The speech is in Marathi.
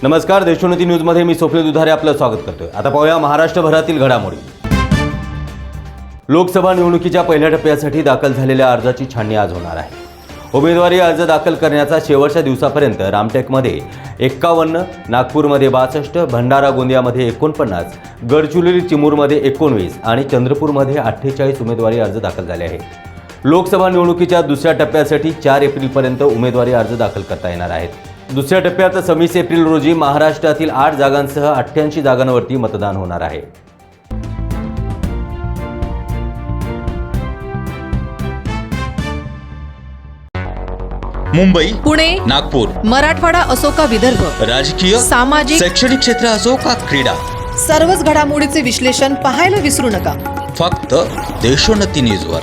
नमस्कार, देशोन्नती न्यूजमध्ये मी स्वप्नील दुधारे आपलं स्वागत करतोय। आता पाहूया महाराष्ट्रभरातील घडामोडी। लोकसभा निवडणुकीच्या पहिल्या टप्प्यासाठी दाखल झालेल्या अर्जाची छाननी आज होणार आहे। उमेदवारी अर्ज दाखल करण्याचा शेवटच्या दिवसापर्यंत रामटेकमध्ये 51, नागपूरमध्ये 62, भंडारा गोंदियामध्ये 49, गडचिरोली चिमूरमध्ये 19 आणि चंद्रपूरमध्ये 48 उमेदवारी अर्ज दाखल झाले आहेत। लोकसभा निवडणुकीच्या दुसऱ्या टप्प्यासाठी 4 एप्रिलपर्यंत उमेदवारी अर्ज दाखल करता येणार आहेत। दुसऱ्या टप्प्यात 26 एप्रिल रोजी महाराष्ट्रातील 8 जागांसह 88 जागांवरती मतदान होणार आहे। मुंबई, पुणे, नागपूर, मराठवाडा असो का विदर्भ, राजकीय, सामाजिक, शैक्षणिक क्षेत्र असो का क्रीडा, सर्वच घडामोडीचे विश्लेषण पाहायला विसरू नका। फक्त देशोन्नती न्यूजवर।